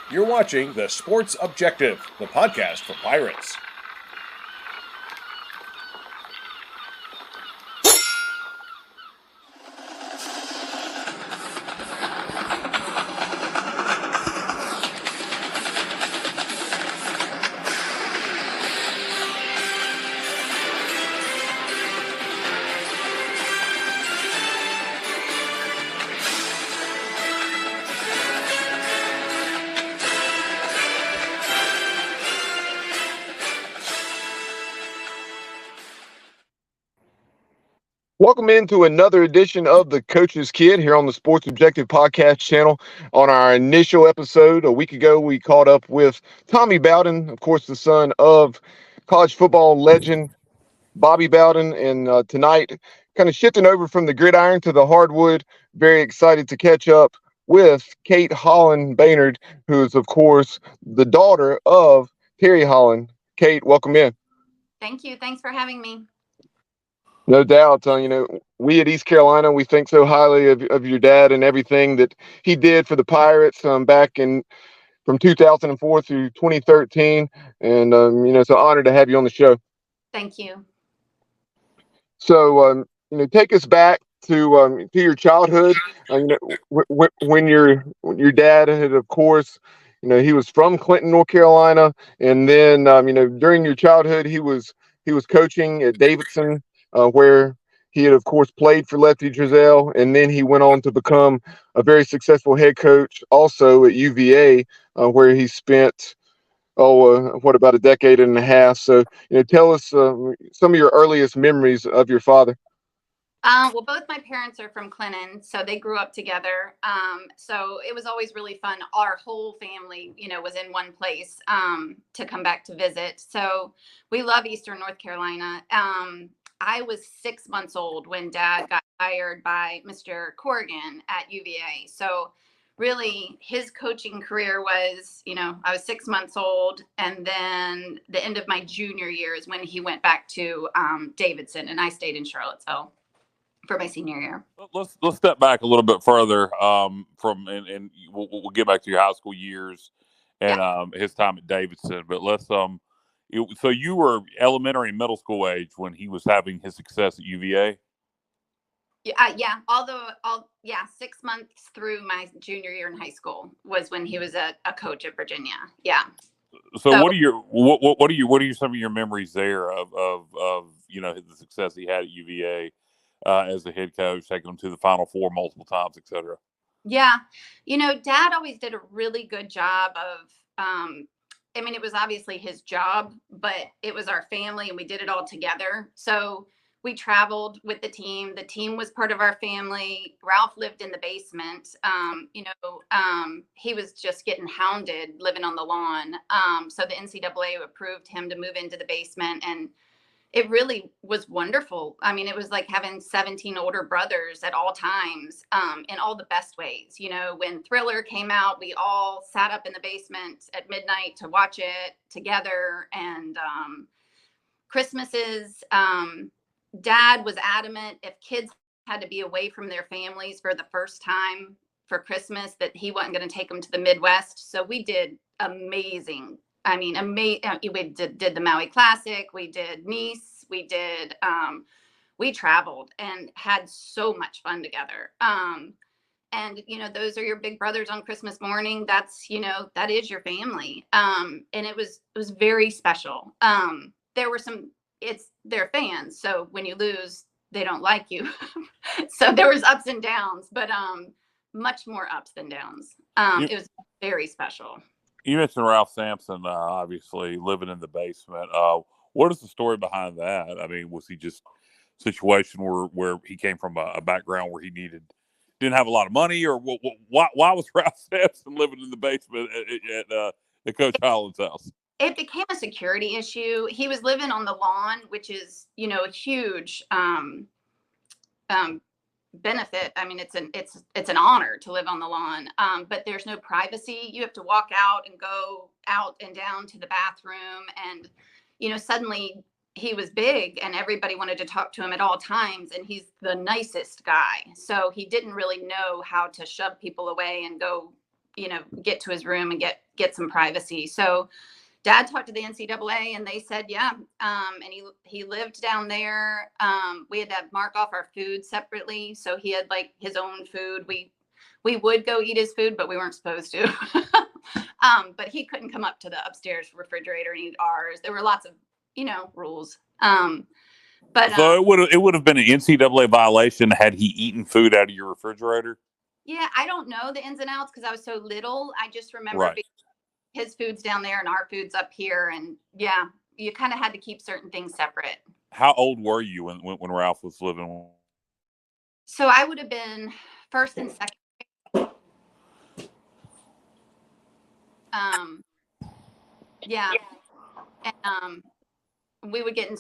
You're watching The Sports Objective, the podcast for Pirates. Welcome into another edition of The Coach's Kid here on the Sports Objective podcast channel. On our initial episode a week ago, we caught up with Tommy Bowden, of course, the son of college football legend Bobby Bowden. And tonight, kind of shifting over from the gridiron to the hardwood, very excited to catch up with Kate Holland Baynard, who is, of course, the daughter of Terry Holland. Kate, welcome in. Thank you. Thanks for having me. No doubt. We at East Carolina, we think so highly of your dad and everything that he did for the Pirates back in from 2004 through 2013. And, it's an honor to have you on the show. Thank you. So, take us back to your childhood. When your dad had, of course, he was from Clinton, North Carolina. And then, during your childhood, he was coaching at Davidson, where he had, of course, played for Lefty Driesell, and then he went on to become a very successful head coach also at UVA, where he spent, about a decade and a half. So, tell us some of your earliest memories of your father. Well, both my parents are from Clinton, so they grew up together. So it was always really fun. Our whole family, was in one place to come back to visit. So we love Eastern North Carolina. I was 6 months old when Dad got hired by Mr. Corrigan at UVA. So really his coaching career was, I was 6 months old. And then the end of my junior year is when he went back to Davidson, and I stayed in Charlottesville for my senior year. Let's step back a little bit further and we'll get back to your high school years and his time at Davidson. But let's so you were elementary and middle school age when he was having his success at UVA? Yeah. 6 months through my junior year in high school was when he was a coach at Virginia. Yeah. So what are some of your memories there of the success he had at UVA as a head coach, taking them to the Final Four multiple times, et cetera? Yeah. Dad always did a really good job of, it was obviously his job, but it was our family and we did it all together. So we traveled with the team. The team was part of our family. Ralph lived in the basement. He was just getting hounded living on the lawn. So the NCAA approved him to move into the basement, and it really was wonderful. It was like having 17 older brothers at all times, in all the best ways. When Thriller came out, we all sat up in the basement at midnight to watch it together. And Christmases, Dad was adamant if kids had to be away from their families for the first time for Christmas, that he wasn't going to take them to the Midwest. So we did amazing. We did the Maui Classic. We did Nice. We traveled and had so much fun together. And those are your big brothers on Christmas morning. That's, that is your family. And it was very special. They're fans. So when you lose, they don't like you. So there was ups and downs, but much more ups than downs. It was very special. You mentioned Ralph Sampson, obviously living in the basement. What is the story behind that? Was he just a situation where he came from a background where he didn't have a lot of money, or why was Ralph Sampson living in the basement at Coach Holland's house? It became a security issue. He was living on the lawn, which is, a huge benefit. It's an honor to live on the lawn, but there's no privacy. You have to walk out and go out and down to the bathroom. And, suddenly he was big and everybody wanted to talk to him at all times. And he's the nicest guy. So he didn't really know how to shove people away and go get to his room and get some privacy. So Dad talked to the NCAA and they said, yeah. And he lived down there. We had to mark off our food separately. So he had like his own food. We would go eat his food, but we weren't supposed to. But he couldn't come up to the upstairs refrigerator and eat ours. There were lots of, rules. But so it would have been an NCAA violation had he eaten food out of your refrigerator. Yeah, I don't know the ins and outs because I was so little. I just remember his food's down there and our food's up here, and yeah, you kind of had to keep certain things separate. How old were you when Ralph was living? So I would have been first and second. Yeah, and we would get in,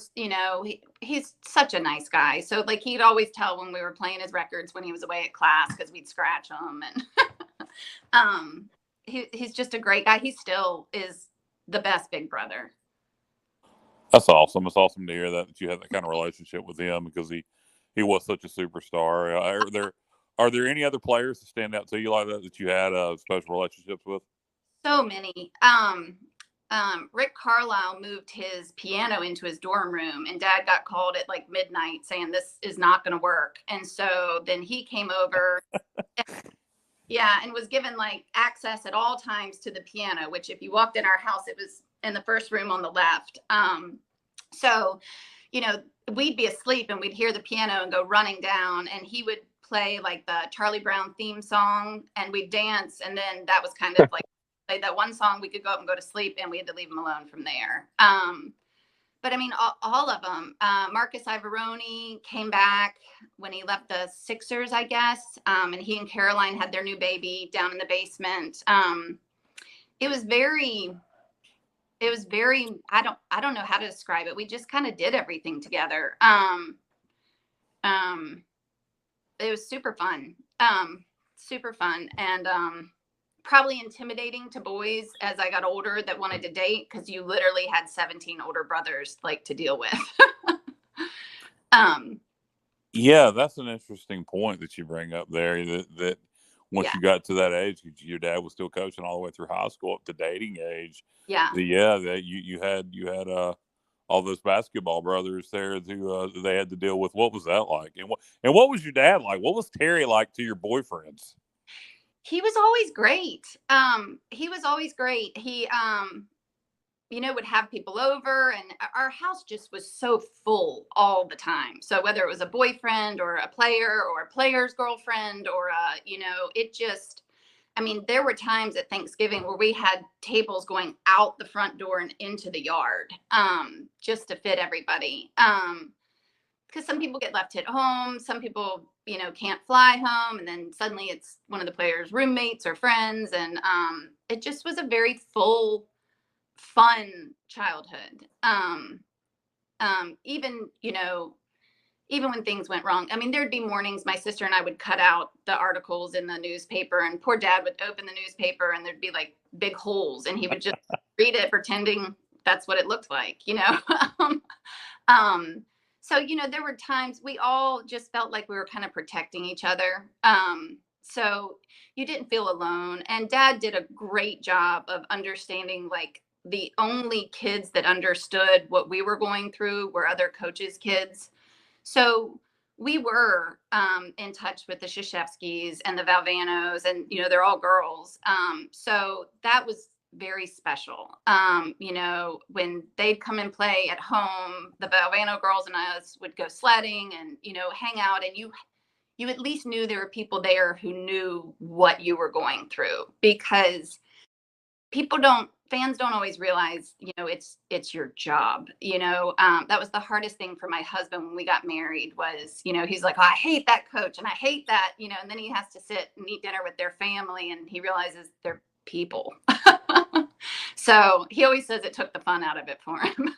he's such a nice guy. So like he'd always tell when we were playing his records when he was away at class because we'd scratch them. And he's just a great guy. He still is the best big brother. That's awesome. It's awesome to hear that you have that kind of relationship with him because he was such a superstar. Are there any other players that stand out to you like that you had special relationships with? So many. Rick Carlisle moved his piano into his dorm room and Dad got called at like midnight saying this is not going to work. And so then he came over and was given like access at all times to the piano, which if you walked in our house, it was in the first room on the left. So, we'd be asleep and we'd hear the piano and go running down and he would play like the Charlie Brown theme song and we'd dance. And then that was kind of like played that one song, we could go up and go to sleep and we had to leave him alone from there. But I mean, all of them. Marcus Ivoroni came back when he left the Sixers, I guess. And he and Caroline had their new baby down in the basement. It was very, I don't know how to describe it. We just kind of did everything together. It was super fun. And, probably intimidating to boys as I got older that wanted to date because you literally had 17 older brothers like to deal with. Yeah, that's an interesting point that you bring up there. That once you got to that age, your dad was still coaching all the way through high school up to dating age. Yeah, that you had all those basketball brothers there who they had to deal with. What was that like? And what was your dad like? What was Terry like to your boyfriends? he was always great. He would have people over and our house just was so full all the time. So whether it was a boyfriend or a player or a player's girlfriend or there were times at Thanksgiving where we had tables going out the front door and into the yard, just to fit everybody. Because some people get left at home. Some people, can't fly home. And then suddenly it's one of the players' roommates or friends. And it just was a very full, fun childhood. Even when things went wrong. I mean, there'd be mornings my sister and I would cut out the articles in the newspaper and poor Dad would open the newspaper and there'd be like big holes and he would just read it pretending that's what it looked like, So, there were times we all just felt like we were kind of protecting each other. So you didn't feel alone. And Dad did a great job of understanding, like, the only kids that understood what we were going through were other coaches' kids. So we were in touch with the Krzyzewskis and the Valvanos, and, they're all girls. So that was very special. When they'd come and play at home, the Valvano girls and us would go sledding and, hang out, and you at least knew there were people there who knew what you were going through, because fans don't always realize, it's your job. That was the hardest thing for my husband when we got married was, he's like, oh, I hate that coach and I hate that, and then he has to sit and eat dinner with their family and he realizes they're people. So he always says it took the fun out of it for him.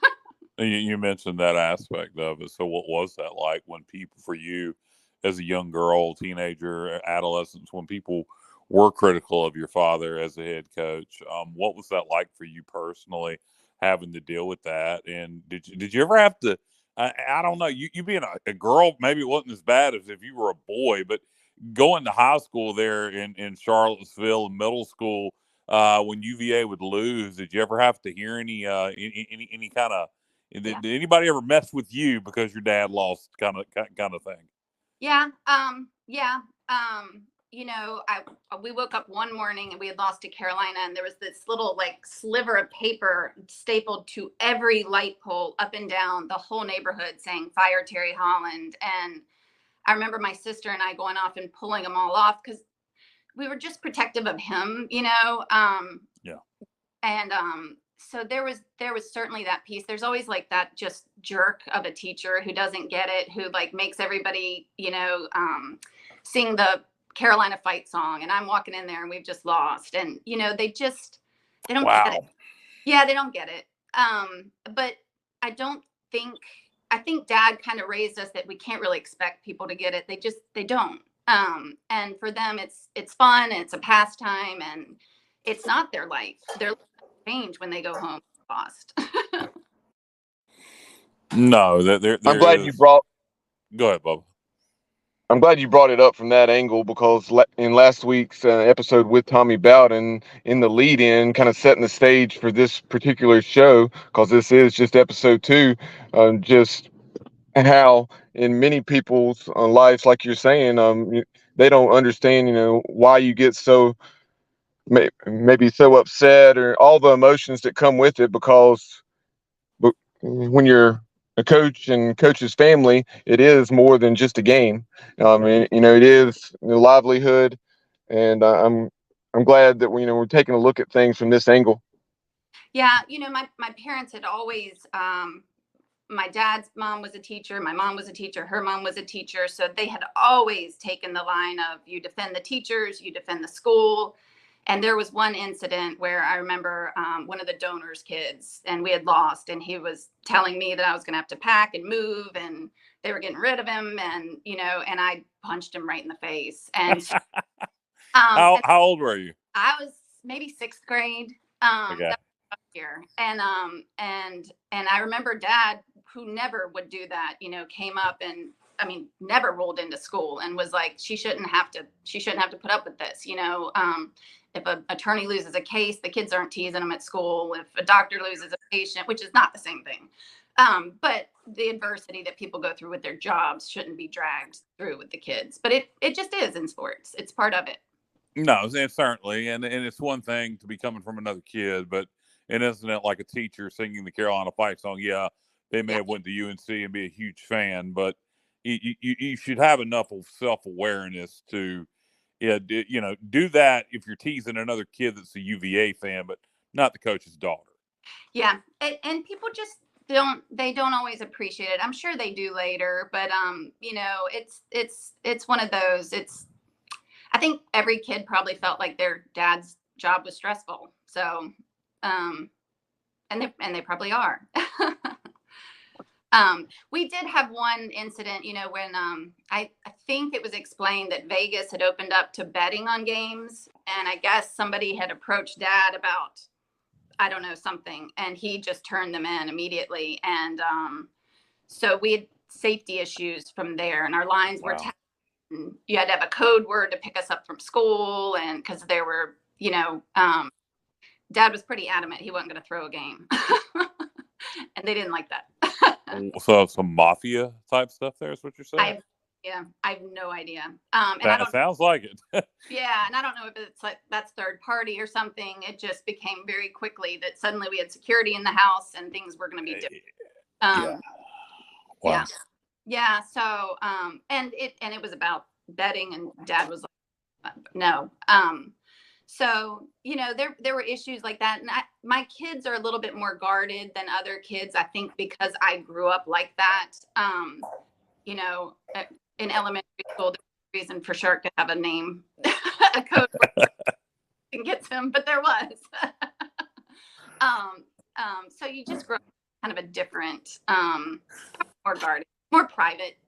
You mentioned that aspect of it. So what was that like when people, for you as a young girl, teenager, adolescent, when people were critical of your father as a head coach? What was that like for you personally, having to deal with that? And did you ever have to, I don't know, you being a girl, maybe it wasn't as bad as if you were a boy, but going to high school there in Charlottesville and middle school, when UVA would lose, did you ever have to hear any kind of, did anybody ever mess with you because your dad lost kind of thing? Yeah. Yeah. We woke up one morning and we had lost to Carolina, and there was this little like sliver of paper stapled to every light pole up and down the whole neighborhood saying "Fire Terry Holland." And I remember my sister and I going off and pulling them all off because we were just protective of him, Yeah. And so there was certainly that piece. There's always like that just jerk of a teacher who doesn't get it, who like makes everybody, sing the Carolina fight song, and I'm walking in there and we've just lost, and they don't get it. Yeah, they don't get it. But I don't think I think Dad kind of raised us that we can't really expect people to get it. They don't. And for them, it's fun and it's a pastime, and it's not their life. Their life change when they go home lost. No, I'm glad you brought. Go ahead, Bubba. I'm glad you brought it up from that angle, because in last week's episode with Tommy Bowden, in the lead-in, kind of setting the stage for this particular show, because this is just episode 2, just how in many people's lives, like you're saying, they don't understand, why you get so maybe so upset, or all the emotions that come with it, because when you're a coach and coach's family, it is more than just a game. It is a livelihood, and I'm glad that we're taking a look at things from this angle. Yeah, my parents had always. My dad's mom was a teacher. My mom was a teacher. Her mom was a teacher. So they had always taken the line of you defend the teachers, you defend the school. And there was one incident where I remember one of the donors' kids, and we had lost, and he was telling me that I was going to have to pack and move, and they were getting rid of him, and and I punched him right in the face. And how old were you? I was maybe 6th grade. Okay. Here, and I remember Dad, who never would do that, came up and never rolled into school and was like, she shouldn't have to put up with this. If an attorney loses a case, the kids aren't teasing them at school. If a doctor loses a patient, which is not the same thing. But the adversity that people go through with their jobs shouldn't be dragged through with the kids. But it just is in sports. It's part of it. No, and certainly. And it's one thing to be coming from another kid, but it isn't like a teacher singing the Carolina fight song. Yeah, they may have went to UNC and be a huge fan, but you should have enough of self-awareness to do that if you're teasing another kid that's a UVA fan, but not the coach's daughter. Yeah, and people just don't always appreciate it. I'm sure they do later, but it's one of those. I think every kid probably felt like their dad's job was stressful. So, and they probably are. We did have one incident, when I think it was explained that Vegas had opened up to betting on games, and I guess somebody had approached Dad about, I don't know, something, and he just turned them in immediately. And so we had safety issues from there, and our lines were tapped. You had to have a code word to pick us up from school, and because there were, Dad was pretty adamant he wasn't going to throw a game, and they didn't like that. So some mafia type stuff there is what you're saying? I have no idea. That sounds like it. Yeah, and I don't know if it's like that's third party or something. It just became very quickly that suddenly we had security in the house and things were going to be different. Yeah. Wow. Yeah. So, and it was about betting, and Dad was like, no. So, there were issues like that. And my kids are a little bit more guarded than other kids, I think, because I grew up like that. In elementary school, there's a reason for Shark to have a name, a code word and gets him, but there was. So you just grow up kind of a different, more guarded, more private,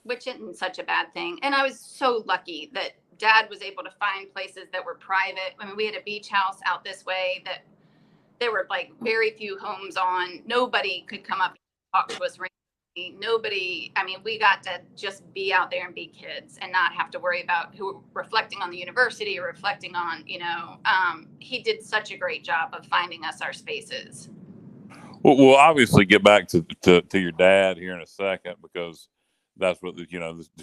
which isn't such a bad thing. And I was so lucky that Dad was able to find places that were private. We had a beach house out this way that there were like very few homes on. Nobody could come up and talk to us. nobody, I mean, we got to just be out there and be kids and not have to worry about who reflecting on the university or reflecting on, he did such a great job of finding us our spaces. Well, we'll obviously get back to your dad here in a second, because that's what the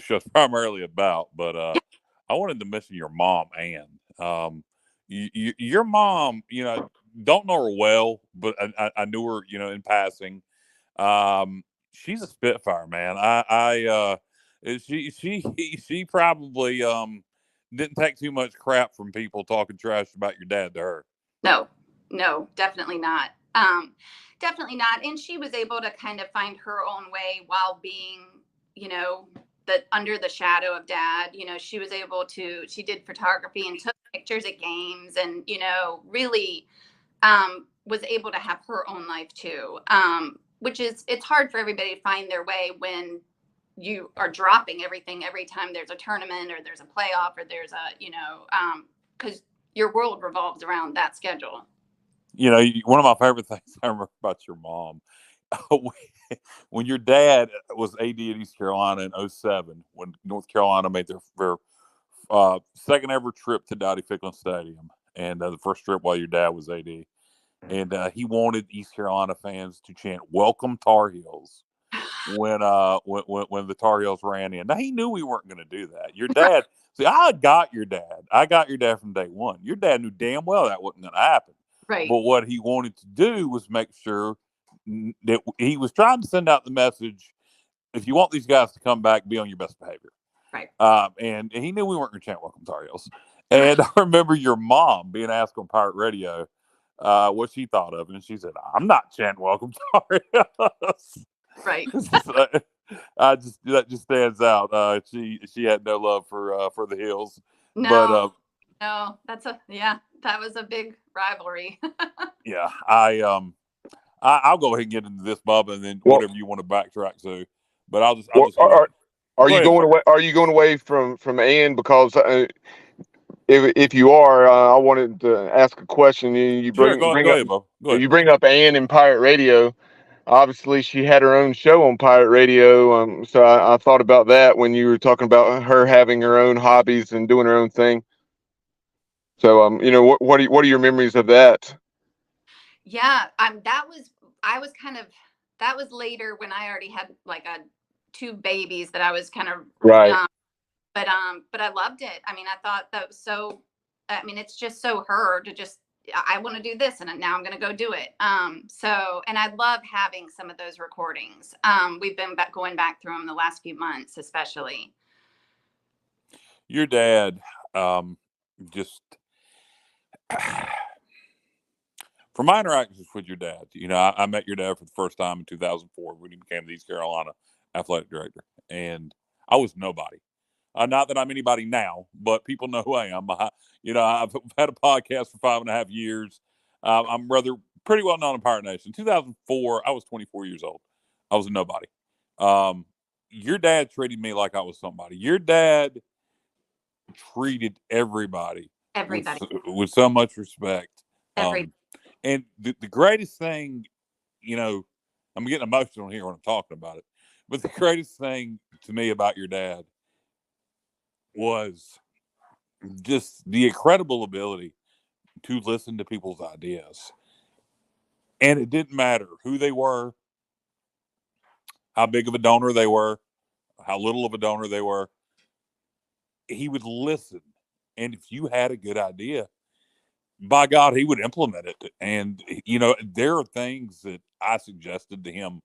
show's primarily about. But I wanted to mention your mom, Ann. Your mom, don't know her well, but I knew her, in passing. She's a spitfire, man. She probably didn't take too much crap from people talking trash about your dad to her. No, definitely not. Definitely not. And she was able to kind of find her own way while being, under the shadow of dad. She was able to, she did photography and took pictures at games and, really was able to have her own life too. Which is, it's hard for everybody to find their way when you are dropping everything every time there's a tournament or there's a playoff or there's a, because your world revolves around that schedule. One of my favorite things I remember about your mom, when your dad was AD at East Carolina in 2007, when North Carolina made their second ever trip to Dowdy Ficklen Stadium, and the first trip while your dad was AD. And he wanted East Carolina fans to chant "Welcome Tar Heels" when the Tar Heels ran in. Now he knew we weren't going to do that. Your dad, see, I got your dad from day one. Your dad knew damn well that wasn't going to happen. Right. But what he wanted to do was make sure that he was trying to send out the message: if you want these guys to come back, be on your best behavior. Right. And he knew we weren't going to chant "Welcome Tar Heels." And I remember your mom being asked on Pirate Radio what she thought of it, and she said, "I'm not chanting Welcome Tar Heels." Right. That just stands out. She had no love for the Hills. No, but no, that was a big rivalry. Yeah, I'll go ahead and get into this, Bubba, and then whatever you want to backtrack to. But I'll just are you going away? Are you going away from Ann? Because if you are, I wanted to ask a question. Go ahead, Bob. Go ahead. You bring up Ann in Pirate Radio. Obviously, she had her own show on Pirate Radio. So I thought about that when you were talking about her having her own hobbies and doing her own thing. So, what are your memories of that? Yeah, that was later when I already had like two babies that I was kind of right. But I loved it. I mean, I thought that was so. I mean, it's just so her to just. I want to do this, and now I'm going to go do it. And I love having some of those recordings. We've been going back through them the last few months, especially. Your dad, just from my interactions with your dad, I met your dad for the first time in 2004 when he became the East Carolina athletic director, and I was nobody. Not that I'm anybody now, but people know who I am. I've had a podcast for 5.5 years. I'm pretty well known in Pirate Nation. 2004, I was 24 years old. I was a nobody. Your dad treated me like I was somebody. Your dad treated everybody with so much respect. And the greatest thing, I'm getting emotional here when I'm talking about it, but the greatest thing to me about your dad was just the incredible ability to listen to people's ideas. And it didn't matter who they were, how big of a donor they were, how little of a donor they were. He would listen. And if you had a good idea, by God, he would implement it. And, there are things that I suggested to him.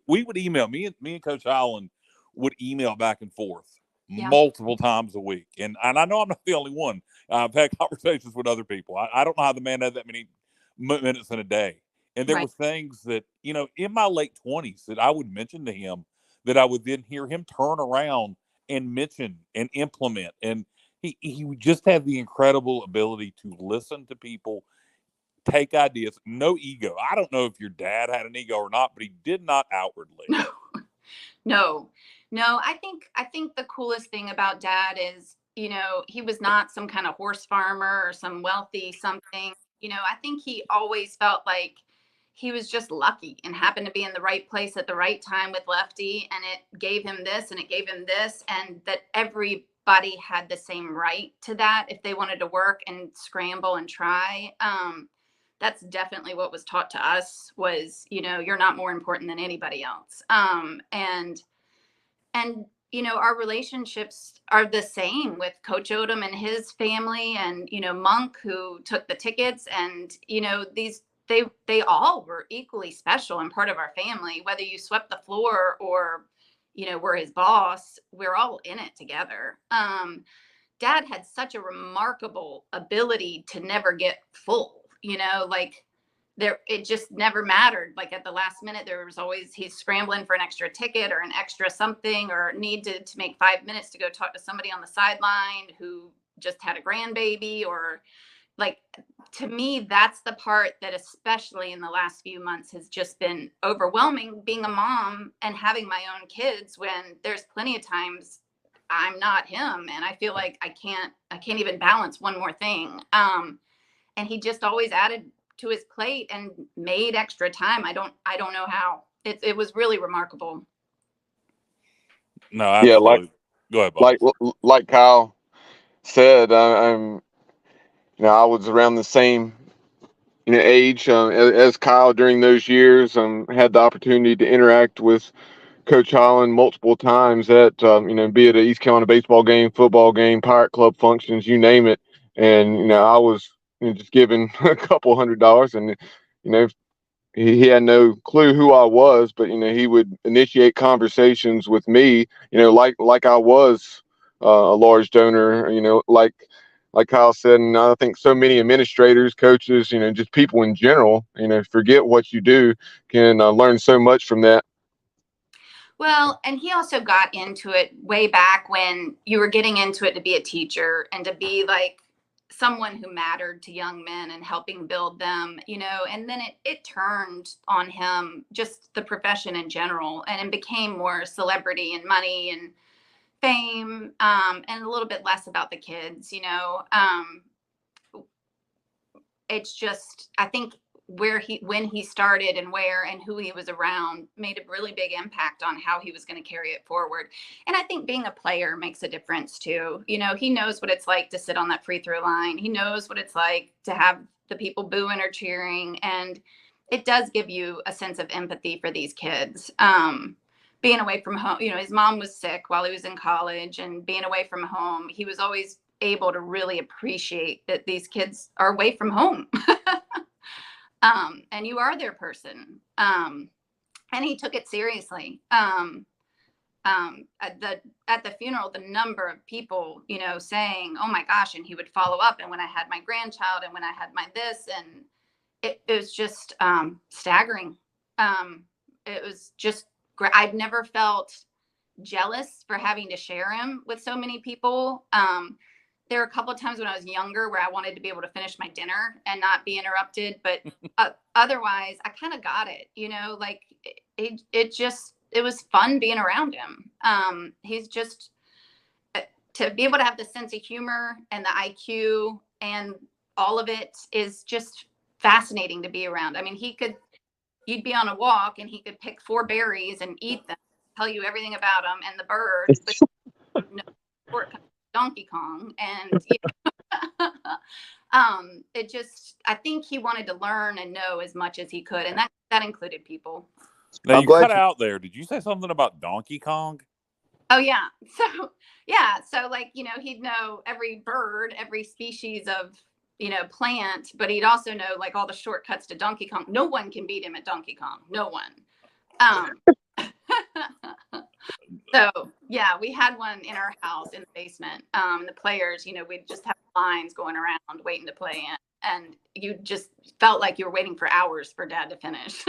We would email, me and Coach Holland would email back and forth. Yeah. Multiple times a week. And I know I'm not the only one. I've had conversations with other people. I don't know how the man had that many minutes in a day. And there were things that, in my late 20s that I would mention to him that I would then hear him turn around and mention and implement. And he would just have the incredible ability to listen to people, take ideas, no ego. I don't know if your dad had an ego or not, but he did not outwardly. No, I think the coolest thing about dad is, he was not some kind of horse farmer or some wealthy something. I think he always felt like he was just lucky and happened to be in the right place at the right time with Lefty, and it gave him this and it gave him this, and that everybody had the same right to that if they wanted to work and scramble and try. That's definitely what was taught to us was, you're not more important than anybody else. And our relationships are the same with Coach Odom and his family, and Monk, who took the tickets, and they all were equally special and part of our family. Whether you swept the floor or were his boss, we're all in it together. Dad had such a remarkable ability to never get full. It just never mattered. Like at the last minute, there was always, he's scrambling for an extra ticket or an extra something, or needed to make 5 minutes to go talk to somebody on the sideline who just had a grandbaby, or to me, that's the part that, especially in the last few months, has just been overwhelming, being a mom and having my own kids, when there's plenty of times I'm not him. And I feel like I can't even balance one more thing. And he just always added to his plate and made extra time. I don't know how. It was really remarkable. No, absolutely. Go ahead, Bob. Like Kyle said, I was around the same age as Kyle during those years. Had the opportunity to interact with Coach Holland multiple times at be it an East Carolina baseball game, football game, Pirate Club functions, you name it. And I was just given a couple $100, and he had no clue who I was, but he would initiate conversations with me, like I was a large donor, like Kyle said. And I think so many administrators, coaches, just people in general, forget what you do, can learn so much from that. Well, and he also got into it way back when you were getting into it to be a teacher and to be like someone who mattered to young men and helping build them, and then it turned on him, just the profession in general, and it became more celebrity and money and fame, and a little bit less about the kids. It's just, I think when he started and where and who he was around made a really big impact on how he was going to carry it forward. And I think being a player makes a difference too. He knows what it's like to sit on that free throw line. He knows what it's like to have the people booing or cheering. And it does give you a sense of empathy for these kids. Being away from home, his mom was sick while he was in college, and being away from home, he was always able to really appreciate that these kids are away from home. And you are their person. And he took it seriously. At the funeral, the number of people, saying, oh my gosh, and he would follow up. And when I had my grandchild, and when I had my this, and it was just staggering. It was just great. I've never felt jealous for having to share him with so many people. There were a couple of times when I was younger where I wanted to be able to finish my dinner and not be interrupted. But otherwise, I kind of got it, it was fun being around him. He's just, to be able to have the sense of humor and the IQ and all of it is just fascinating to be around. I mean, you'd be on a walk and he could pick 4 berries and eat them, tell you everything about them and the birds, but no shortcut. Donkey Kong. And I think he wanted to learn and know as much as he could, and that included people. Now, you cut out there. Did you say something about Donkey Kong? Oh yeah. So he'd know every bird, every species of plant, but he'd also know like all the shortcuts to Donkey Kong. No one can beat him at Donkey Kong. No one. So yeah, we had one in our house in the basement. The players, we'd just have lines going around waiting to play in, and you just felt like you were waiting for hours for Dad to finish.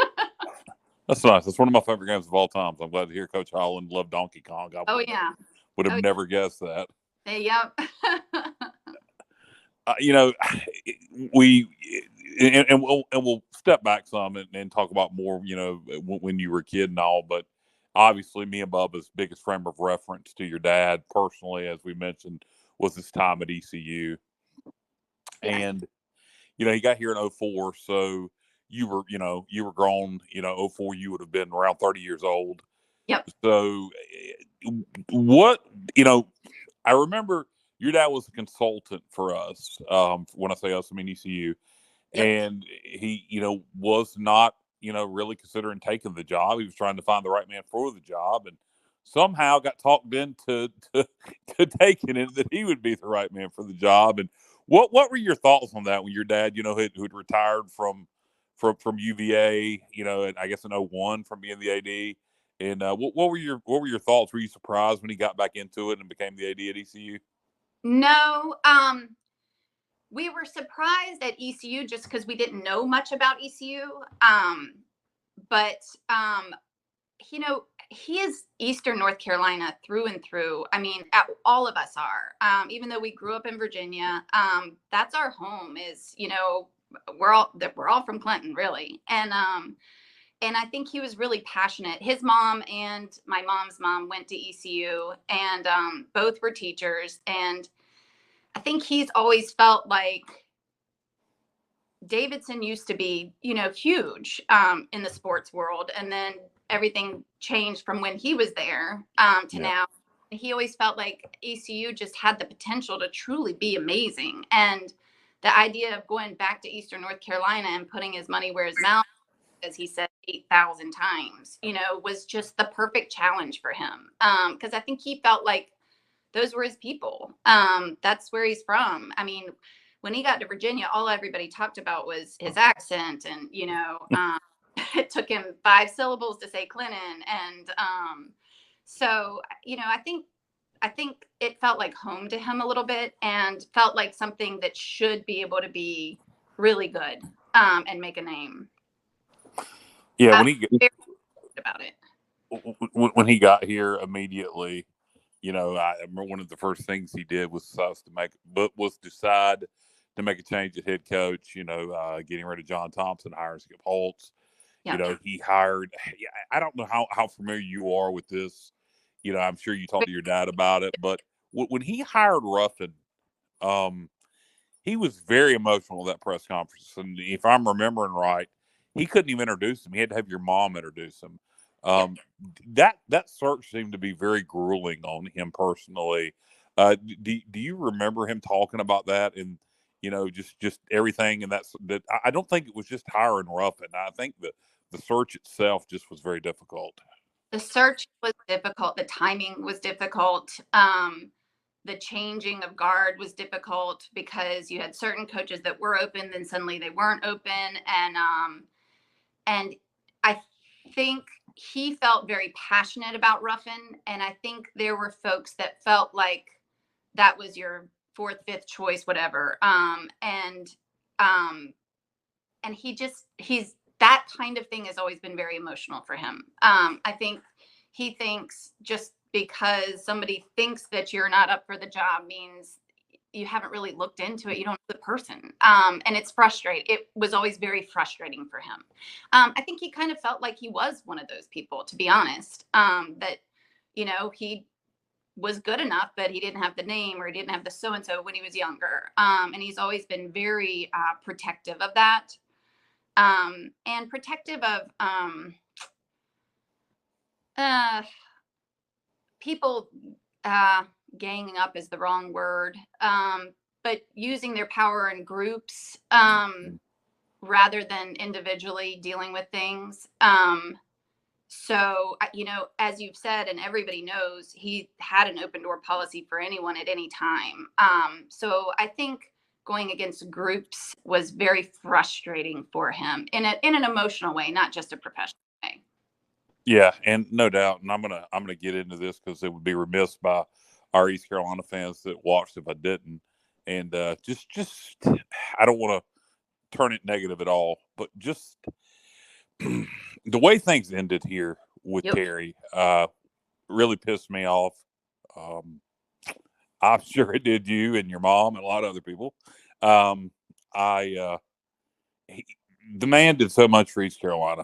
That's nice. That's one of my favorite games of all time. So I'm glad to hear Coach Holland loved Donkey Kong. Would have never guessed that. Yep. We'll step back some and talk about more, when you were a kid and all, but obviously me and Bubba's biggest frame of reference to your dad personally, as we mentioned, was his time at ECU. Yeah. And, he got here in 2004. So, you were, you were grown, 04, you would have been around 30 years old. Yep. So what, I remember your dad was a consultant for us. When I say us, I mean ECU. Yep. And he, was not, really considering taking the job. He was trying to find the right man for the job, and somehow got talked into to taking it, that he would be the right man for the job. And what were your thoughts on that when your dad, who'd retired from UVA, and I guess in '01 from being the AD. And what were your thoughts? Were you surprised when he got back into it and became the AD at ECU? No, we were surprised at ECU just because we didn't know much about ECU. But he is Eastern North Carolina through and through. I mean, all of us are. Even though we grew up in Virginia, that's our home. We're all from Clinton, really. And I think he was really passionate. His mom and my mom's mom went to ECU, and both were teachers. And I think he's always felt like Davidson used to be, huge in the sports world. And then everything changed from when he was there to now. He always felt like ECU just had the potential to truly be amazing. And the idea of going back to Eastern North Carolina and putting his money where his mouth, as he said 8,000 times, was just the perfect challenge for him. Because I think he felt like those were his people. That's where he's from. I mean, when he got to Virginia, all everybody talked about was his accent. And, it took him 5 syllables to say Clinton. And so, I think it felt like home to him a little bit, and felt like something that should be able to be really good and make a name. Yeah, when he very about it. When he got here immediately, I remember one of the first things he did was decide to make a change at head coach. Getting rid of John Thompson, hiring Skip Holtz. Yeah. He hired. I don't know how familiar you are with this. I'm sure you talked to your dad about it, but when he hired Ruffin, he was very emotional at that press conference. And if I'm remembering right, he couldn't even introduce him. He had to have your mom introduce him. That search seemed to be very grueling on him personally. Do you remember him talking about that, and just everything? And that I don't think it was just hiring Ruffin. I think the search itself just was very difficult. The search was difficult. The timing was difficult. The changing of guard was difficult because you had certain coaches that were open, then suddenly they weren't open. And I think he felt very passionate about Ruffin. And I think there were folks that felt like that was your 4th, 5th choice, whatever. And he's that kind of thing has always been very emotional for him. I think he thinks just because somebody thinks that you're not up for the job means you haven't really looked into it. You don't know the person. And it's frustrating. It was always very frustrating for him. I think he kind of felt like he was one of those people, to be honest, that, he was good enough, but he didn't have the name, or he didn't have the so-and-so when he was younger. And he's always been very protective of that. And protective of people ganging up is the wrong word, but using their power in groups rather than individually dealing with things. So, as you've said, and everybody knows, he had an open door policy for anyone at any time. So I think going against groups was very frustrating for him in an emotional way, not just a professional way. Yeah, and no doubt. And I'm gonna get into this because it would be remiss by our East Carolina fans that watched if I didn't. And just I don't want to turn it negative at all, but just the way things ended here with Terry really pissed me off. I'm sure it did you and your mom and a lot of other people. The man did so much for East Carolina.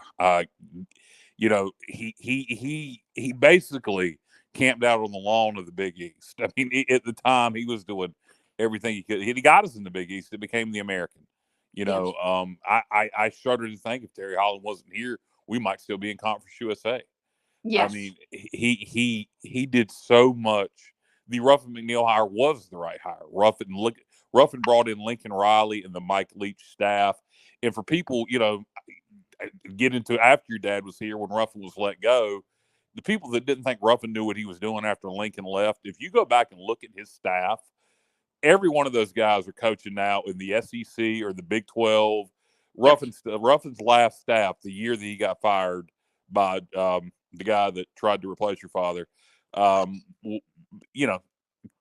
He basically camped out on the lawn of the Big East. I mean, at the time he was doing everything he could. He got us in the Big East. It became the American. You know, I shudder to think if Terry Holland wasn't here, we might still be in Conference USA. Yes. I mean, he did so much. The Ruffin McNeil hire was the right hire. Ruffin brought in Lincoln Riley and the Mike Leach staff. And for people, you know, get into after your dad was here when Ruffin was let go, the people that didn't think Ruffin knew what he was doing after Lincoln left, if you go back and look at his staff, every one of those guys are coaching now in the SEC or the Big 12. Ruffin's last staff, the year that he got fired by the guy that tried to replace your father, you know,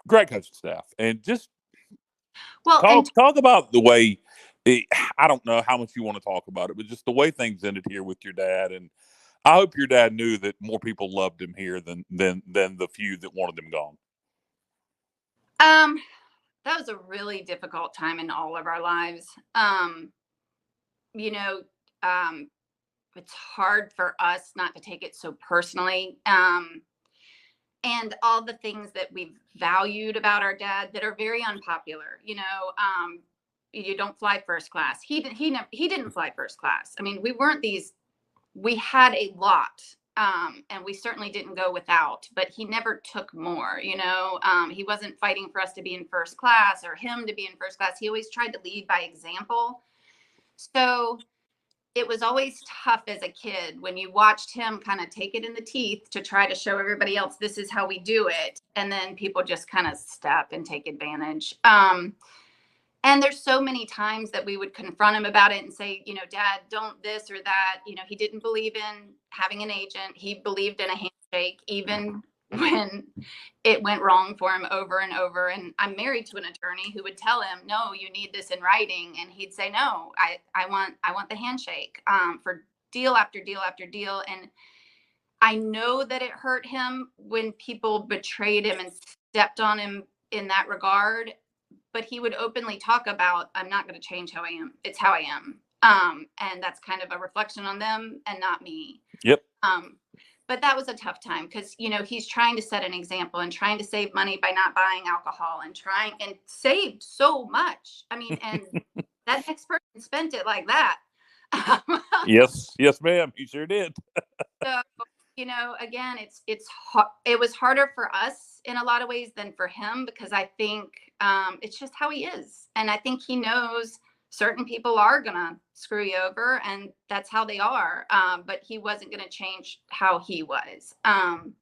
great coaching staff. And just talk about the way, I don't know how much you want to talk about it, but just the way things ended here with your dad. And I hope your dad knew that more people loved him here than the few that wanted him gone. That was a really difficult time in all of our lives. You know, it's hard for us not to take it so personally. And all the things that we've valued about our dad that are very unpopular, you know, you don't fly first class. He didn't fly first class. I mean, we had a lot. And we certainly didn't go without, but he never took more, you know. He wasn't fighting for us to be in first class or him to be in first class. He always tried to lead by example. So it was always tough as a kid when you watched him kind of take it in the teeth to try to show everybody else, this is how we do it. And then people just kind of step and take advantage. And there's so many times that we would confront him about it and say, you know, Dad, don't this or that. You know, he didn't believe in having an agent. He believed in a handshake, even when it went wrong for him over and over. And I'm married to an attorney who would tell him, no, you need this in writing. And he'd say, no, I want the handshake for deal after deal after deal. And I know that it hurt him when people betrayed him and stepped on him in that regard. But he would openly talk about, I'm not going to change how I am. It's how I am. And that's kind of a reflection on them and not me. Yep. But that was a tough time because, you know, he's trying to set an example and trying to save money by not buying alcohol and saved so much. I mean, and that next person spent it like that. Yes, ma'am. He sure did. So, you know, again, it was harder for us in a lot of ways than for him because I think it's just how he is. And I think he knows certain people are going to screw you over and that's how they are. But he wasn't going to change how he was. And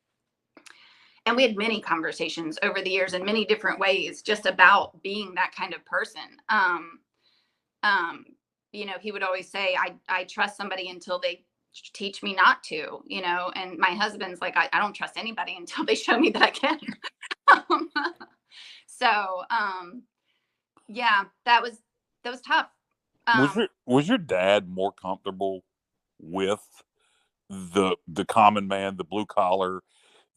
we had many conversations over the years in many different ways just about being that kind of person. You know, he would always say, I trust somebody until they teach me not to, you know, and my husband's like, I don't trust anybody until they show me that I can. Yeah, that was tough. Was your dad more comfortable with the common man, the blue collar,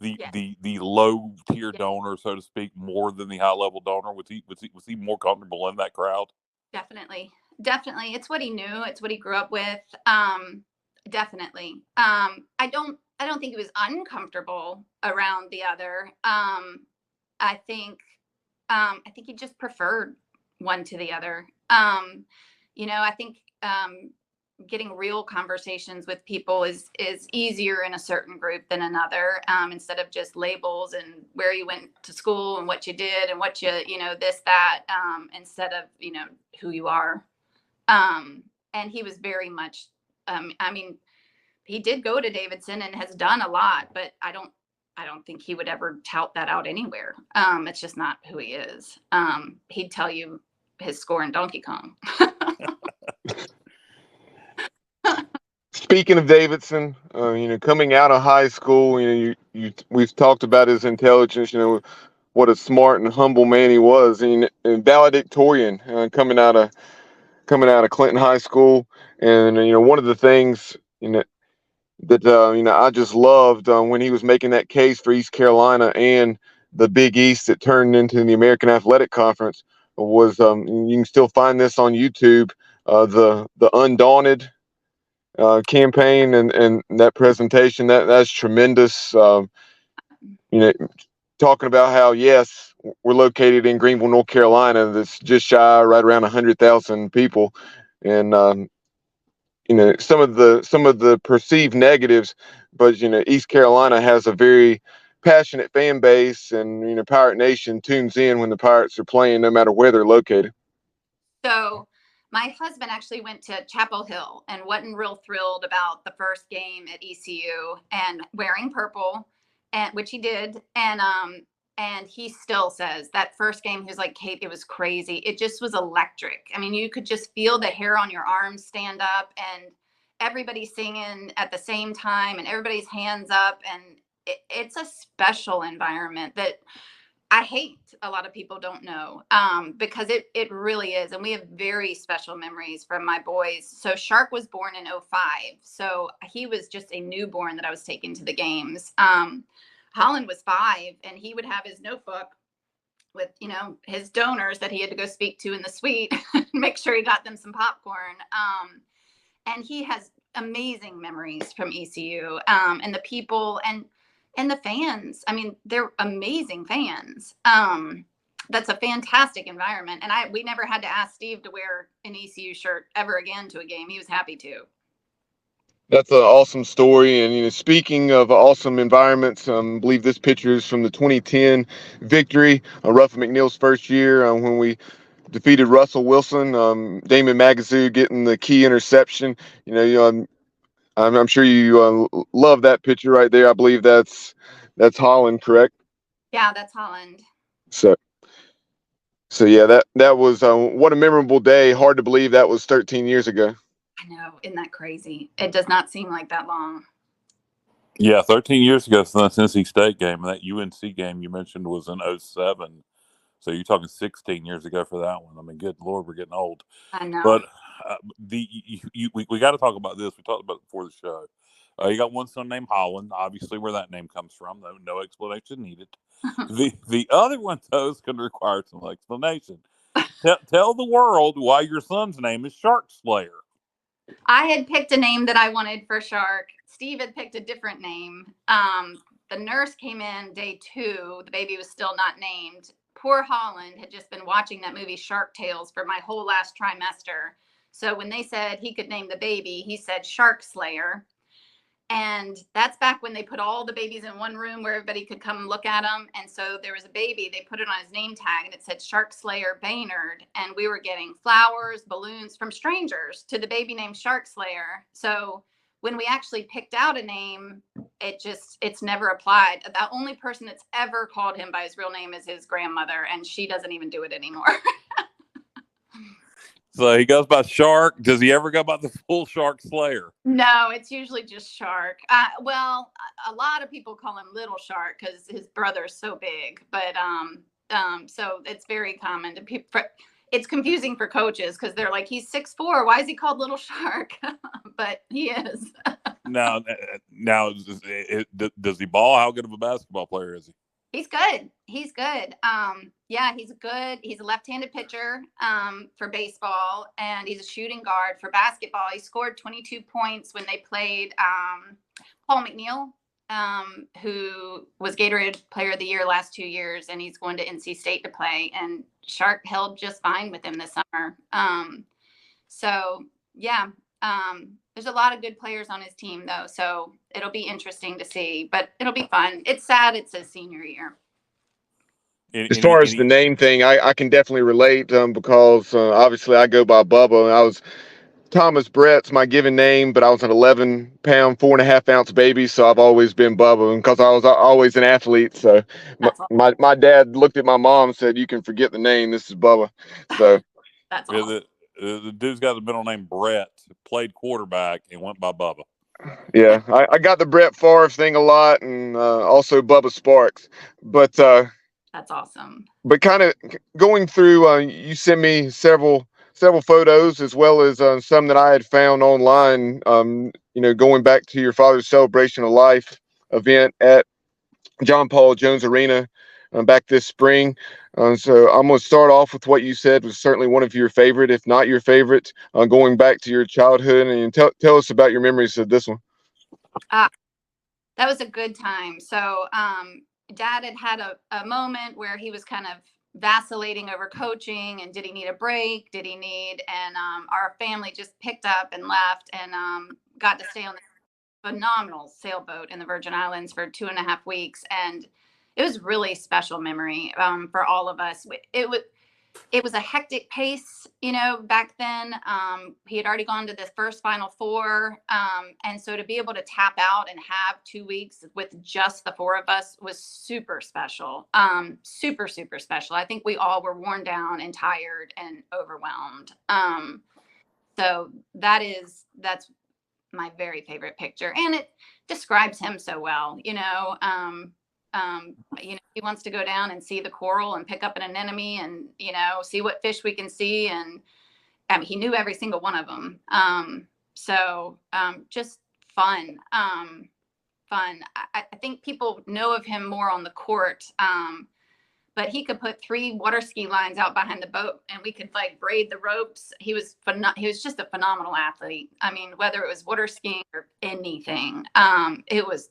the low tier donor, so to speak, more than the high level donor? Was he more comfortable in that crowd? Definitely. It's what he knew. It's what he grew up with. Definitely. I don't think he was uncomfortable around the other. I think he just preferred one to the other. You know, I think getting real conversations with people is easier in a certain group than another, instead of just labels and where you went to school and what you did and what you know, this, that, instead of, you know, who you are. And he was very much, I mean, he did go to Davidson and has done a lot, but I don't think he would ever tout that out anywhere. It's just not who he is. He'd tell you his score in Donkey Kong. Speaking of Davidson, you know, coming out of high school, you know, we've talked about his intelligence, you know, what a smart and humble man he was, and valedictorian, coming out of Clinton High School. And you know, one of the things, you know, that you know, I just loved when he was making that case for East Carolina and the Big East that turned into the American Athletic Conference was, you can still find this on YouTube, the Undaunted campaign and that presentation. That's tremendous. You know, talking about how, yes, we're located in Greenville, North Carolina, that's just shy, right around 100,000 people. and some of the perceived negatives, but East Carolina has a very passionate fan base, and Pirate Nation tunes in when the Pirates are playing, no matter where they're located. So my husband actually went to Chapel Hill and wasn't real thrilled about the first game at ECU and wearing purple, and which he did. And he still says that first game, he was like, Kate, it was crazy. It just was electric. I mean, you could just feel the hair on your arms stand up, and everybody singing at the same time and everybody's hands up. And it's a special environment that I hate a lot of people don't know, because it really is. And we have very special memories from my boys. So Shark was born in 05. So he was just a newborn that I was taking to the games. Holland was 5, and he would have his notebook with, his donors that he had to go speak to in the suite, make sure he got them some popcorn. And he has amazing memories from ECU, and the people and the fans. I mean, they're amazing fans. That's a fantastic environment. And we never had to ask Steve to wear an ECU shirt ever again to a game. He was happy to. That's an awesome story. And speaking of awesome environments, I believe this picture is from the 2010 victory, Ruffin McNeil's first year, when we defeated Russell Wilson. Damon Magazoo getting the key interception. I'm sure you love that picture right there. I believe that's Holland, correct? Yeah, that's Holland. So yeah, that was what a memorable day. Hard to believe that was 13 years ago. I know, isn't that crazy? It does not seem like that long. Yeah, 13 years ago since the NC State game, and that UNC game you mentioned was in 07. So you're talking 16 years ago for that one. I mean, good Lord, we're getting old. I know. But we got to talk about this. We talked about it before the show. You got one son named Holland, obviously where that name comes from. No explanation needed. The other one, though, is going to require some explanation. Tell the world why your son's name is Shark Slayer. I had picked a name that I wanted for Shark. Steve had picked a different name. The nurse came in day 2. The baby was still not named. Poor Holland had just been watching that movie Shark Tales for my whole last trimester. So when they said he could name the baby, he said Shark Slayer. And that's back when they put all the babies in one room where everybody could come look at them. And so there was a baby, they put it on his name tag, and it said Shark Slayer Baynard. And we were getting flowers, balloons from strangers to the baby named Shark Slayer. So when we actually picked out a name, it's never applied. The only person that's ever called him by his real name is his grandmother, and she doesn't even do it anymore. So he goes by Shark. Does he ever go by the full Shark Slayer? No, it's usually just Shark. Well, a lot of people call him Little Shark because his brother's so big. But so it's very common to people. It's confusing for coaches because they're like, he's 6'4". Why is he called Little Shark? But he is. Now, does he ball? How good of a basketball player is he? He's good. He's good. Yeah, he's good. He's a left-handed pitcher for baseball, and he's a shooting guard for basketball. He scored 22 points when they played Paul McNeil, who was Gatorade Player of the Year last 2 years, and he's going to NC State to play. And Shark held just fine with him this summer. So yeah. There's a lot of good players on his team, though, so it'll be interesting to see, but it'll be fun. It's sad it's his senior year. As far as the name thing, I can definitely relate because obviously I go by Bubba. And I was Thomas Brett's my given name, but I was an 11-pound, 4.5-ounce baby, so I've always been Bubba. And because I was always an athlete, so my dad looked at my mom and said, "You can forget the name. This is Bubba." So that's awesome. The dude's got the middle name Brett, played quarterback, and went by Bubba. Yeah, I got the Brett Favre thing a lot, and also Bubba Sparks. But that's awesome. But kind of going through, you sent me several photos as well as some that I had found online. Going back to your father's celebration of life event at John Paul Jones Arena back this spring. So I'm going to start off with what you said was certainly one of your favorite, if not your favorite, going back to your childhood, and tell us about your memories of this one. That was a good time. So Dad had a moment where he was kind of vacillating over coaching, and did he need a break? Did he need, and our family just picked up and left, and got to stay on the phenomenal sailboat in the Virgin Islands for 2.5 weeks. And it was really special memory for all of us. It was a hectic pace, back then. He had already gone to the first Final Four. And so to be able to tap out and have 2 weeks with just the four of us was super special. Super, super special. I think we all were worn down and tired and overwhelmed. So that's my very favorite picture. And it describes him so well, he wants to go down and see the coral and pick up an anemone and, see what fish we can see. And he knew every single one of them. Just fun. I think people know of him more on the court. But he could put 3 water ski lines out behind the boat and we could braid the ropes. He was just a phenomenal athlete. I mean, whether it was water skiing or anything, it was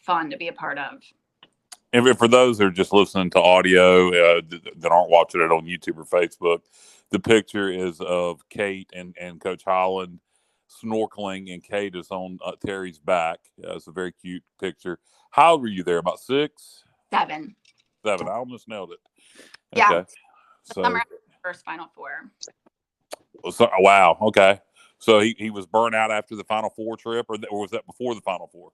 fun to be a part of. And for those that are just listening to audio that aren't watching it on YouTube or Facebook, the picture is of Kate and Coach Holland snorkeling, and Kate is on Terry's back. It's a very cute picture. How old were you there? About 6? 7. I almost nailed it. Yeah. Okay. So summer after the first Final Four. So, wow. Okay. So he was burnt out after the Final Four trip, or was that before the Final Four?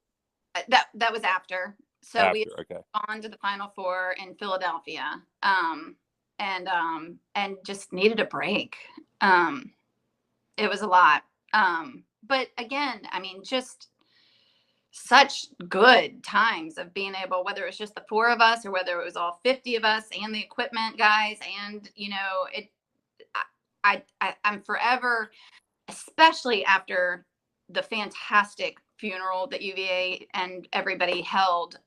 That was after. So after, we had gone to the Final Four in Philadelphia, and just needed a break. It was a lot. But again, I mean, just such good times of being able, whether it was just the 4 of us or whether it was all 50 of us and the equipment guys. And, I'm forever, especially after the fantastic funeral that UVA and everybody held.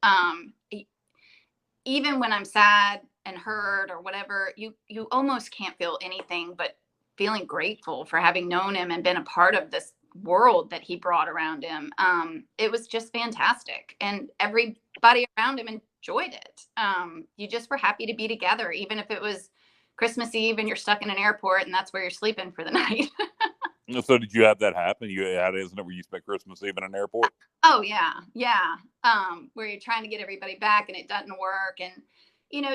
Even when I'm sad and hurt or whatever, you almost can't feel anything but feeling grateful for having known him and been a part of this world that he brought around him. It was just fantastic, and everybody around him enjoyed it. You just were happy to be together, even if it was Christmas Eve and you're stuck in an airport and that's where you're sleeping for the night. So did you have that happen? Isn't it where you spent Christmas Eve in an airport? Oh yeah. Where you're trying to get everybody back and it doesn't work. And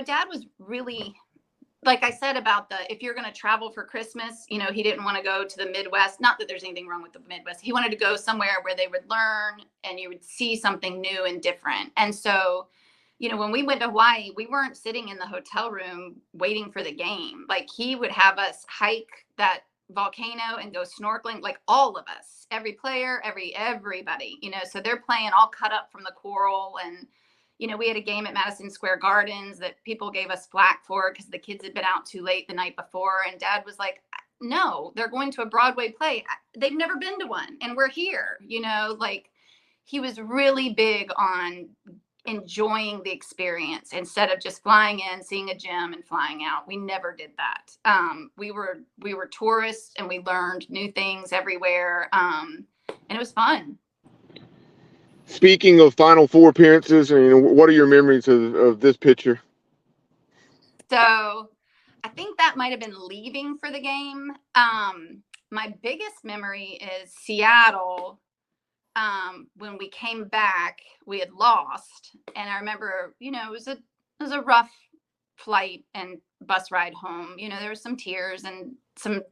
Dad was really, like I said about if you're going to travel for Christmas, he didn't want to go to the Midwest. Not that there's anything wrong with the Midwest. He wanted to go somewhere where they would learn and you would see something new and different. And so, when we went to Hawaii, we weren't sitting in the hotel room waiting for the game. He would have us hike that volcano and go snorkeling, all of us, every player, everybody, so they're playing all cut up from the coral. And we had a game at Madison Square Gardens that people gave us flack for because the kids had been out too late the night before. And Dad was like, no, they're going to a Broadway play. They've never been to one. And we're here, he was really big on enjoying the experience instead of just flying in, seeing a gym and flying out. We never did that. We were tourists and we learned new things everywhere. And it was fun. Speaking of Final Four appearances, what are your memories of this picture? So I think that might have been leaving for the game. My biggest memory is Seattle. When we came back, we had lost. And I remember, it was a rough flight and bus ride home. There was some tears and some,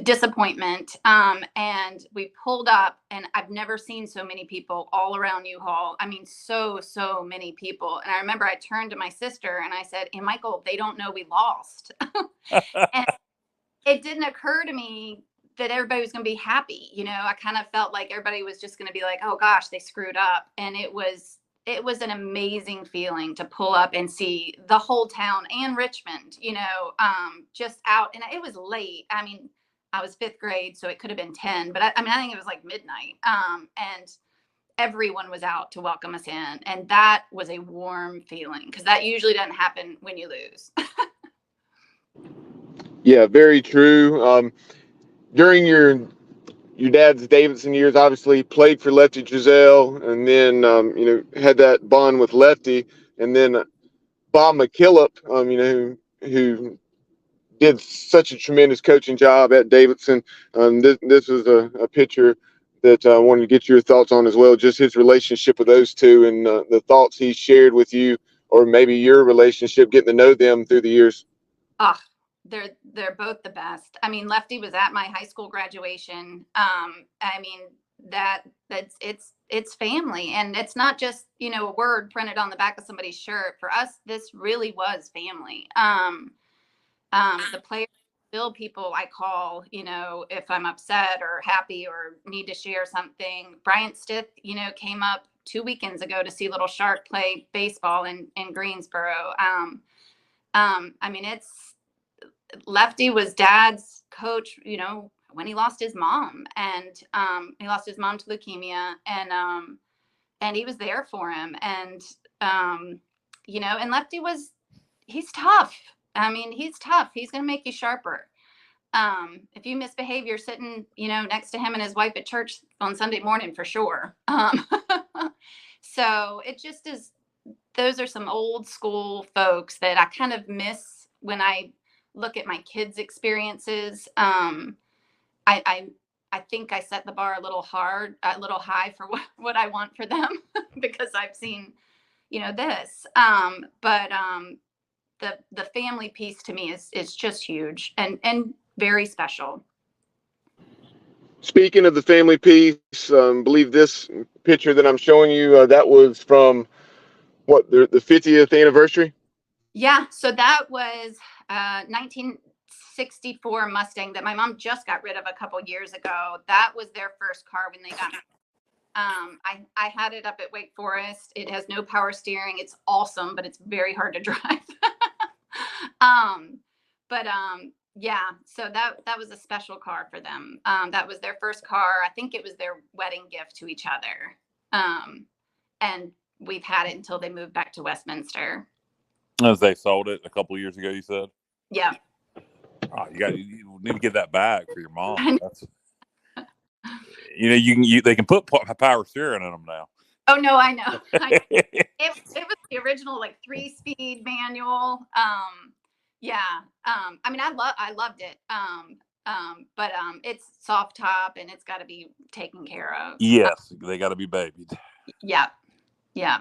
disappointment. And we pulled up, and I've never seen so many people all around U-Haul. I mean, so many people. And I remember I turned to my sister and I said, hey, Michael, they don't know we lost. And it didn't occur to me that everybody was going to be happy. I kind of felt like everybody was just going to be like, oh gosh, they screwed up. And it was an amazing feeling to pull up and see the whole town and Richmond, just out. And it was late. I mean, I was 5th grade, so it could have been 10, but I think it was like midnight. And everyone was out to welcome us in. And that was a warm feeling because that usually doesn't happen when you lose. Yeah, very true. During your dad's Davidson years, obviously played for Lefty Driesell, and then had that bond with Lefty, and then Bob McKillop, who did such a tremendous coaching job at Davidson. This is a picture that I wanted to get your thoughts on as well, just his relationship with those two and the thoughts he shared with you, or maybe your relationship, getting to know them through the years. Oh, they're both the best. I mean, Lefty was at my high school graduation. I mean, it's family, and it's not just, a word printed on the back of somebody's shirt. For us, this really was family. The players, still people I call, if I'm upset or happy or need to share something. Bryant Stith, came up 2 weekends ago to see Little Shark play baseball in Greensboro. I mean, Lefty was Dad's coach, when he lost his mom, and he lost his mom to leukemia, and he was there for him. And, and Lefty he's tough. I mean, he's tough. He's going to make you sharper. If you misbehave, you're sitting, next to him and his wife at church on Sunday morning for sure. So it just is, those are some old school folks that I kind of miss when I look at my kids' experiences. I think I set the bar a little high for what I want for them because I've seen, this. But the family piece to me is just huge and very special. Speaking of the family piece, believe this picture that I'm showing you, that was from the 50th anniversary? Yeah, so that was 1964 Mustang that my mom just got rid of a couple years ago. That was their first car when they got it. I had it up at Wake Forest. It has no power steering. It's awesome, but it's very hard to drive. Yeah, so that was a special car for them. That was their first car. I think it was their wedding gift to each other. And we've had it until they moved back to Westminster. As they sold it a couple of years ago, you said? Yeah. Oh, you need to get that back for your mom. They can put power steering in them now. Oh no, I know. It was the original 3-speed manual. Yeah. I mean, I loved it. But it's soft top and it's got to be taken care of. Yes, they got to be babied. Yeah. Yeah.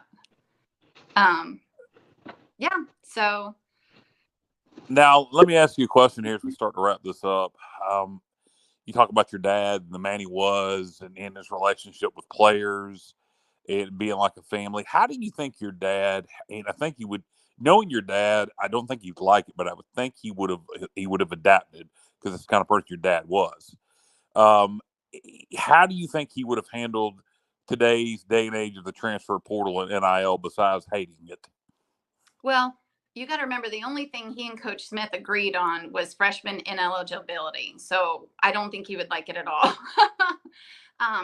Yeah. So now let me ask you a question here as we start to wrap this up. You talk about your dad and the man he was and his relationship with players and being like a family. How do you think your dad, and I think you would, knowing your dad, I don't think you'd like it, but I would think he would have adapted because it's the kind of person your dad was. How do you think he would have handled today's day and age of the transfer portal and NIL besides hating it? Well, you got to remember the only thing he and Coach Smith agreed on was freshman ineligibility. So I don't think he would like it at all.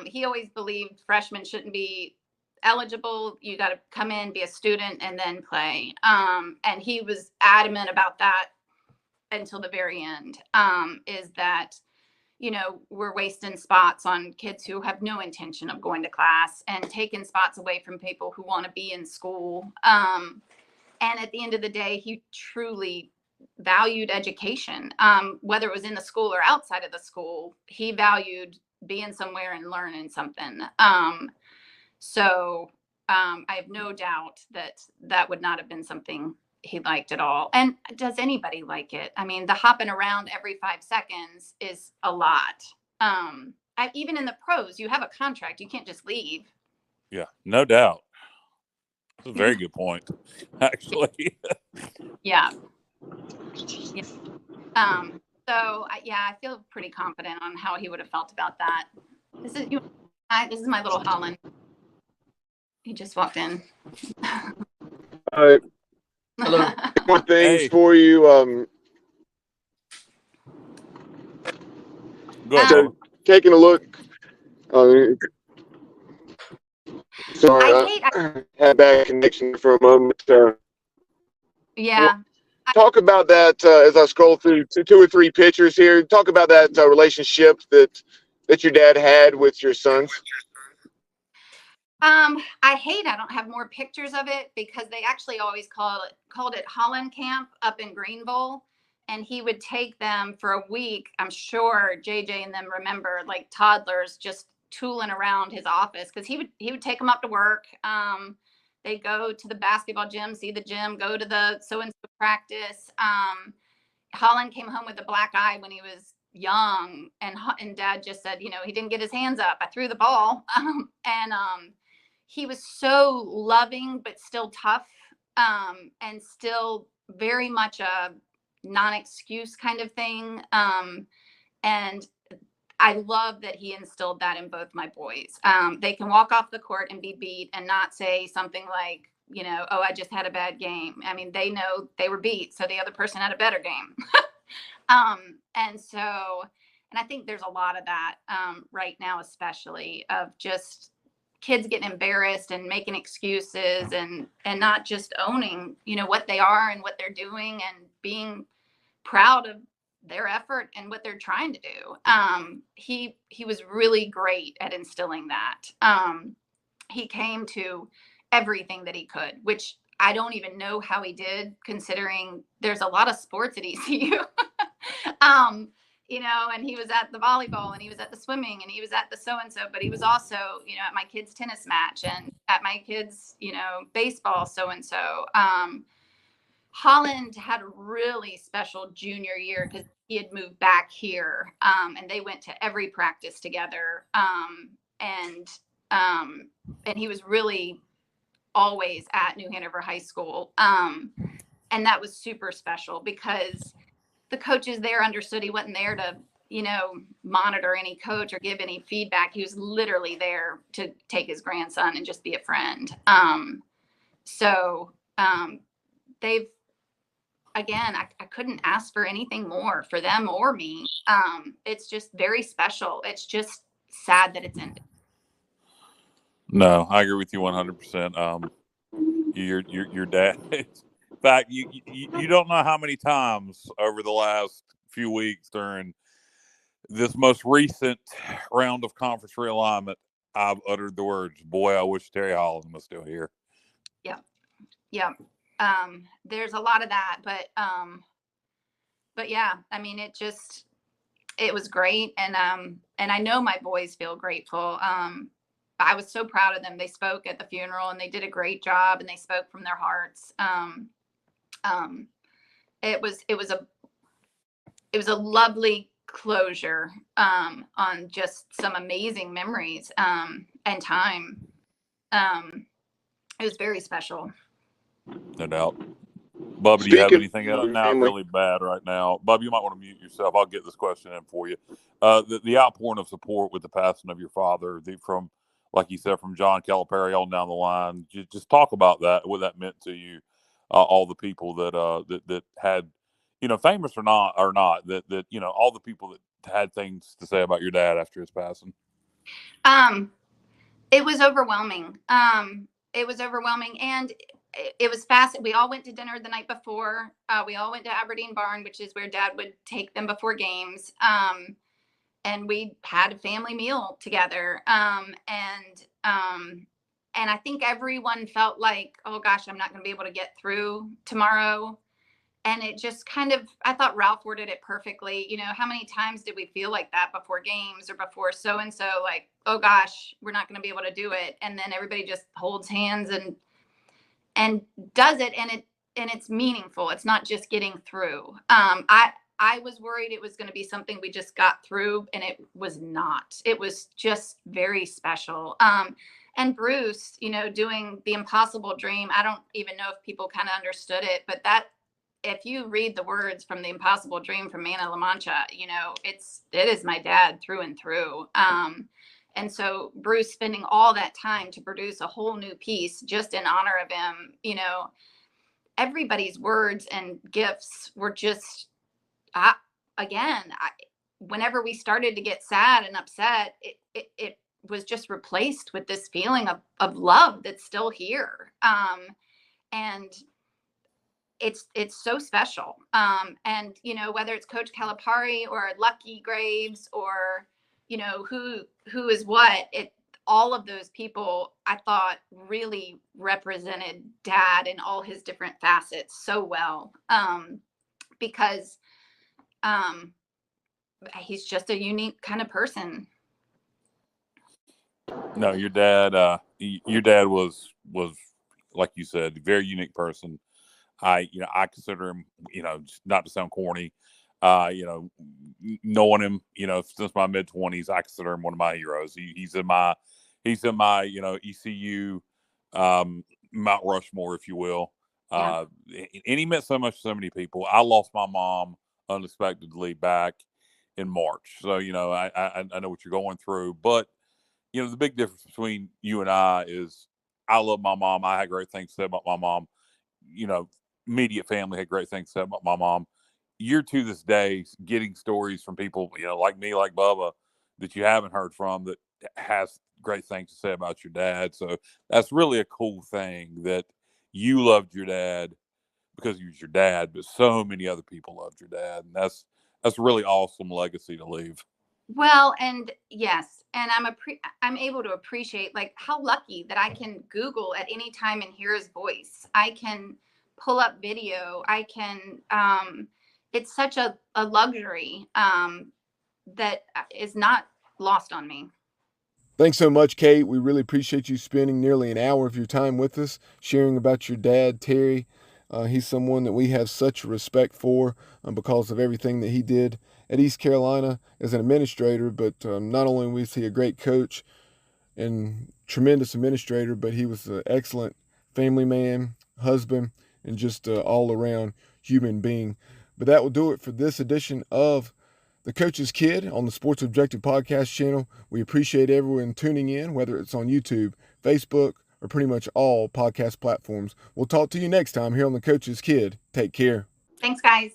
He always believed freshmen shouldn't be eligible. You got to come in, be a student, and then play. And he was adamant about that until the very end, is that, we're wasting spots on kids who have no intention of going to class and taking spots away from people who want to be in school. And at the end of the day, he truly valued education, whether it was in the school or outside of the school. He valued being somewhere and learning something. So I have no doubt that would not have been something he liked at all. And does anybody like it? I mean, the hopping around every 5 seconds is a lot. Even in the pros, you have a contract. You can't just leave. Yeah, no doubt. That's a very good point, actually. Yeah. So I feel pretty confident on how he would have felt about that. This is my little Holland. He just walked in. Hello. More things for you. Go ahead, so taking a look. Sorry, I had bad connection for a moment. Yeah. Talk about that as I scroll through 2 or 3 pictures here. Talk about that relationship that your dad had with your sons. I don't have more pictures of it because they actually always called it Holland Camp up in Greenville. And he would take them for a week. I'm sure JJ and them remember, like toddlers just tooling around his office, because he would take them up to work. They'd go to the basketball gym, see the gym, go to the so-and-so practice. Holland came home with a black eye when he was young, and Dad just said, he didn't get his hands up. I threw the ball. He was so loving, but still tough, and still very much a non-excuse kind of thing. And I love that he instilled that in both my boys. They can walk off the court and be beat and not say something like, oh, I just had a bad game. I mean, they know they were beat, so the other person had a better game. And I think there's a lot of that right now, especially of just kids getting embarrassed and making excuses and not just owning, what they are and what they're doing and being proud of their effort and what they're trying to do. He was really great at instilling that. He came to everything that he could, which I don't even know how he did, considering there's a lot of sports at ECU. And he was at the volleyball and he was at the swimming and he was at the so-and-so, but he was also, at my kid's tennis match and at my kid's, baseball so-and-so. Holland had a really special junior year because he had moved back here, and they went to every practice together. And he was really always at New Hanover High School. And that was super special because the coaches there understood he wasn't there to, monitor any coach or give any feedback. He was literally there to take his grandson and just be a friend. They've, again, I couldn't ask for anything more for them or me. It's just very special. It's just sad that it's ended. No, I agree with you 100%. Your dad. In fact, you don't know how many times over the last few weeks during this most recent round of conference realignment, I've uttered the words, "Boy, I wish Terry Holland was still here." Yeah. There's a lot of that, but yeah, I mean, it was great. And I know my boys feel grateful. I was so proud of them. They spoke at the funeral and they did a great job and they spoke from their hearts. It was a lovely closure, on just some amazing memories, and time. It was very special. No doubt. Bubba, do you have anything else? Now really bad right now. Bubba, you might want to mute yourself. I'll get this question in for you. The outpouring of support with the passing of your father, from, like you said, from John Calipari on down the line. Just talk about that, what that meant to you, all the people that had, famous or not, that all the people that had things to say about your dad after his passing. It was overwhelming. It was overwhelming, and it was fast. We all went to dinner the night before. We all went to Aberdeen Barn, which is where Dad would take them before games. And we had a family meal together. And I think everyone felt like, oh gosh, I'm not going to be able to get through tomorrow. And it just I thought Ralph worded it perfectly. How many times did we feel like that before games or before so-and-so, like, oh gosh, we're not going to be able to do it. And then everybody just holds hands and does it. And it's meaningful. It's not just getting through. I was worried it was going to be something we just got through, and it was not. It was just very special. And Bruce, doing the impossible dream. I don't even know if people kind of understood it, but if you read the words from the Impossible Dream from Man of La Mancha, it is my dad through and through. And so Bruce spending all that time to produce a whole new piece just in honor of him, everybody's words and gifts were just, whenever we started to get sad and upset, it was just replaced with this feeling of love that's still here. And it's so special. And, whether it's Coach Calipari or Lucky Graves or, who is what, all of those people, I thought, really represented Dad in all his different facets so well. Because he's just a unique kind of person. No, your dad was like you said, a very unique person. I consider him, not to sound corny, knowing him, since my mid 20s, I consider him one of my heroes. He's in my, ECU, Mount Rushmore, if you will. Yeah. And he meant so much to so many people. I lost my mom unexpectedly back in March. So, I know what you're going through, but the big difference between you and I is I love my mom. I had great things to say about my mom. Immediate family had great things to say about my mom. You're to this day getting stories from people, like me, like Bubba, that you haven't heard from that has great things to say about your dad. So that's really a cool thing that you loved your dad because he was your dad, but so many other people loved your dad. And that's a really awesome legacy to leave. Well, and yes, and I'm able to appreciate like how lucky that I can Google at any time and hear his voice. I can pull up video. I can it's such a luxury that is not lost on me. Thanks so much, Kate. We really appreciate you spending nearly an hour of your time with us, sharing about your dad, Terry. He's someone that we have such respect for because of everything that he did at East Carolina as an administrator. But not only was he a great coach and tremendous administrator, but he was an excellent family man, husband, and just all-around human being. But that will do it for this edition of The Coach's Kid on the Sports Objective Podcast channel. We appreciate everyone tuning in, whether it's on YouTube, Facebook, or pretty much all podcast platforms. We'll talk to you next time here on The Coach's Kid. Take care. Thanks, guys.